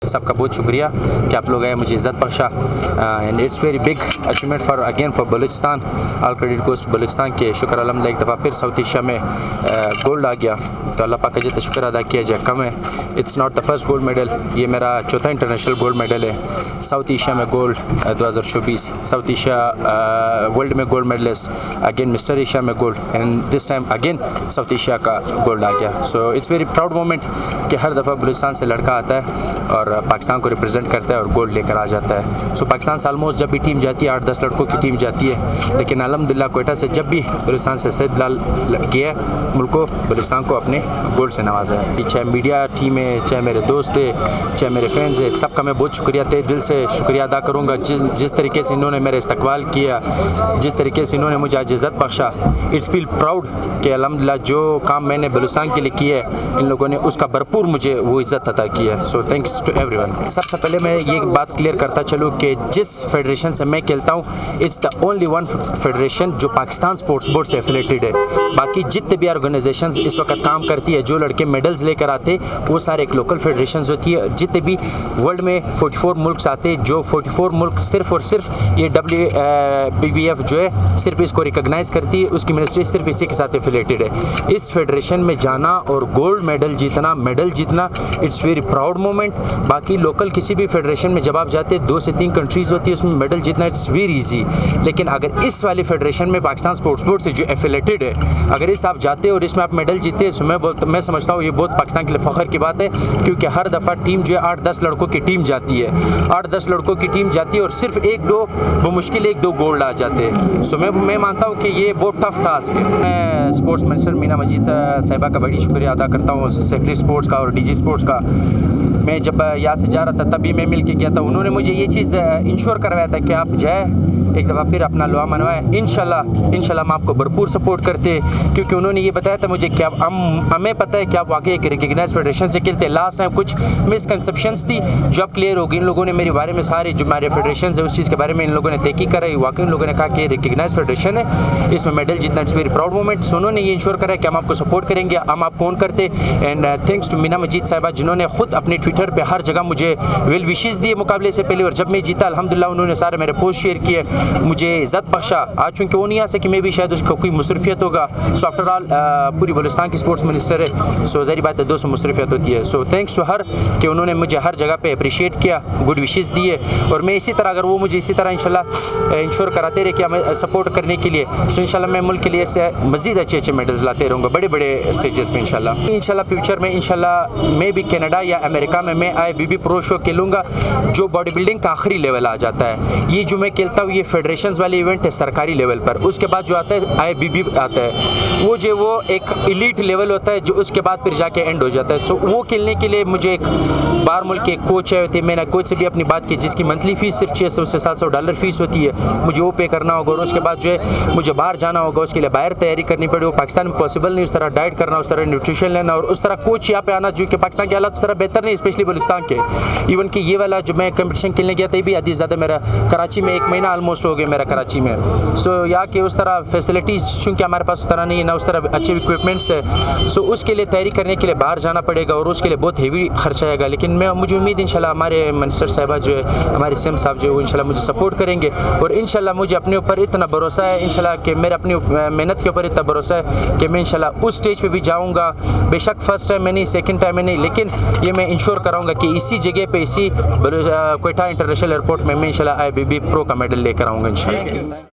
सबका बहुत शुक्रिया कि आप लोग आए, मुझे इज़्ज़त बख्शा and it's very big achievement for again for Balochistan. All credit goes to Balochistan के शुक्र अलहम्दुलिल्लाह एक दफ़ा फिर साउथ एशिया में गोल्ड आ गया, तो अल्लाह पाक का जितना शुक्र अदा किया जाए कम है। It's not the first gold medal, ये मेरा चौथा इंटरनेशनल गोल्ड मेडल है। साउथ एशिया में गोल्ड 2024, साउथ एशिया वर्ल्ड में gold medallist, again mister Asia में gold and this time again South Asia का गोल्ड आ गया। So it's very proud moment कि हर दफ़ा बलूचिस्तान से लड़का आता है और पाकिस्तान को रिप्रेजेंट करता है और गोल्ड लेकर आ जाता है। सो पाकिस्तान से ऑलमोस्ट जब भी टीम जाती है 8-10 लड़कों की टीम जाती है, लेकिन अल्हम्दुलिल्लाह कोयटा से जब भी बलूचिस्तान से सैयद बिलाल गया मुल्क को, बलूचिस्तान को अपने गोल्ड से नवाजा है। चाहे मीडिया टीम है, चाहे मेरे दोस्त है, चाहे मेरे फैंस है, सबका मैं बहुत शुक्रिया तहे दिल से शुक्रिया अदा करूँगा। जिस तरीके से इन्होंने मेरा इस्तकबाल किया, जिस तरीके से इन्होंने मुझे आज इज़्ज़त बख्शा, इट्स फील प्राउड कि अल्हम्दुलिल्लाह जो काम मैंने बलूचिस्तान के लिए किया है इन लोगों ने उसका भरपूर मुझे वो इज़्ज़त अता की है। So thanks to everyone. सबसे पहले मैं ये बात क्लियर करता चलूँ कि जिस फेडरेशन से मैं खेलता हूँ it's the only one federation जो पाकिस्तान स्पोर्ट्स बोर्ड से एफिलेटेड है। बाकी जितने भी ऑर्गेनाइजेशंस इस वक्त काम करती है, जो लड़के मेडल्स लेकर आते वो सारे एक लोकल फेडरेशन होती है। जितने भी वर्ल्ड में 44 मुल्क आते, जो 44 मुल्क सिर्फ और सिर्फ ये WBBF जो है सिर्फ इसको रिकॉग्नाइज करती है, उसकी मिनिस्ट्री सिर्फ इसी के साथ एफिलेटेड है। इस फेडरेशन में जाना और गोल्ड मेडल जीतना इट्स वेरी प्राउड मोमेंट। बाकी लोकल किसी भी फेडरेशन में जब आप जाते 2 से 3 कंट्रीज़ होती है, उसमें मेडल जीतना इट्स वेरी इजी। लेकिन अगर इस वाली फेडरेशन में पाकिस्तान स्पोर्ट्स बोर्ड से जो एफिलेटेड है, अगर इस आप जाते और इसमें आप मेडल जीते तो मैं समझता हूँ ये बहुत पाकिस्तान के लिए फ़ख्र की बात है, क्योंकि हर दफ़ा टीम जो है 8-10 लड़कों की टीम जाती है, 8-10 लड़कों की टीम जाती है और सिर्फ 1-2 बमुश्किल 1-2 गोल्ड आ जाते हैं। सो मैं मानता हूँ कि ये बहुत टफ टास्क है। मैं स्पोर्ट्स मिनिस्टर मीना मजीद साहिबा का बड़ी शुक्रिया अदा करता हूँ, सेक्रेटरी स्पोर्ट्स का और DG स्पोर्ट्स का। मैं जब यहाँ से जा रहा था तभी मैं मिल के गया था, उन्होंने मुझे ये चीज़ इंश्योर करवाया था कि आप जाए एक दफ़ा फिर अपना लोहा मनवाए, इंशाल्लाह हम आपको भरपूर सपोर्ट करते हैं, क्योंकि उन्होंने ये बताया था मुझे कि आप हमें पता है कि आप वाकई एक रिकग्नाइज फेडरेशन से खेलते हैं। लास्ट टाइम कुछ मिसकंसेप्शंस थी जो अब क्लियर होगी। इन लोगों ने मेरे बारे में सारे जो हमारे फेडरेशन है उस चीज़ के बारे में इन लोगों ने तहकीक कराई, वाकई इन लोगों ने कहा कि रिकग्नाइज फेडरेशन है, इसमें मेडल जीतना इट्स वेरी प्राउड मोमेंट। सो उन्होंने ये इंश्योर करा कि हम आपको सपोर्ट करेंगे, हम आपको ऑन करते। एंड थैंक्स टू मीना मजीद साहिबा जिन्होंने खुद अपने ट्विटर पर हर जगह मुझे वेल विशेज़ दिए मुकाबले से पहले, और जब मैं जीता अल्हम्दुलिल्लाह उन्होंने सारे मेरे पोस्ट शेयर किए, मुझे इज़्ज़त बख्शा। आज चूँकि वो नहीं आ सके, मैं भी शायद उसको कोई मुसरफियत होगा। सो आफ्टर ऑल पूरी बलूचिस्तान की स्पोर्ट्स मिनिस्टर है, सो ज़ाहिर बात है 200 मुसरफियत होती है। सो थैंक्स टू हर कि उन्होंने मुझे हर जगह पे अप्रिशिएट किया, गुड विशेज़ दिए, और मैं इसी तरह अगर वो मुझे इसी तरह इंशाल्लाह इंश्योर कराते रहे कि हमें सपोर्ट करने के लिए, सो इंशाल्लाह मैं मुल्क के लिए से मज़ीद अच्छे मेडल्स लाते रहूँगा बड़े स्टेजेस में इंशाल्लाह। फ्यूचर में इंशाल्लाह मैं भी कनाडा या अमेरिका में मैं IBB प्रो शो खेलूँगा, जो बॉडी बिल्डिंग का आखिरी लेवल आ जाता है। ये जो मैं खेलता हूँ ये फेडरेशंस वाले इवेंट है सरकारी लेवल पर, उसके बाद जो आता है IBB आता है, वो एक इलीट लेवल होता है जो उसके बाद फिर जाके एंड हो जाता है। सो वो खेलने के लिए मुझे एक बाहर मुल्क के कोच है थे, मैंने कोच से भी अपनी बात की जिसकी मंथली फ़ीस सिर्फ $600 से $700 फ़ीस होती है, मुझे वो पे करना होगा, और उसके बाद जो है मुझे बाहर जाना होगा, उसके लिए बाहर तैयारी करनी पड़ेगी। वो पाकिस्तान में पॉसिबल नहीं उस तरह डाइट करना, उस तरह न्यूट्रिशन लेना और उस तरह कोच यहाँ पे आना, जो कि पाकिस्तान के हालात उस तरह बेहतर नहीं, स्पेशली बलूचिस्तान के। इवन कि ये वाला जो मैं कंपटीशन खेलने गया था ये भी आधी ज़्यादा मेरा कराची में 1 महीना ऑलमोस्ट हो गया मेरा कराची में। सो यहाँ के उस तरह फैसिलिटीज़ चूँकि हमारे पास उस तरह नहीं है, ना उस तरह अच्छे इक्विपमेंट्स है, सो उसके लिए तैयारी करने के लिए बाहर जाना पड़ेगा और उसके लिए बहुत हेवी खर्चा आएगा। लेकिन मुझे उम्मीद इंशाल्लाह हमारे मिनिस्टर साहिबा जो है, हमारे CM साहब जो है वो इंशाल्लाह मुझे सपोर्ट करेंगे, और इंशाल्लाह मुझे अपने ऊपर इतना भरोसा है इंशाल्लाह कि मेरे अपनी मेहनत के ऊपर इतना भरोसा है कि मैं इंशाल्लाह उस स्टेज पे भी जाऊंगा। बेशक फर्स्ट टाइम में नहीं, सेकंड टाइम में नहीं, लेकिन ये मैं इंश्योर कराऊंगा कि इसी जगह पे इसी कोयटा इंटरनेशनल एयरपोर्ट में मैं इंशाल्लाह IBB प्रो का मेडल लेकर आऊँगा इंशाल्लाह।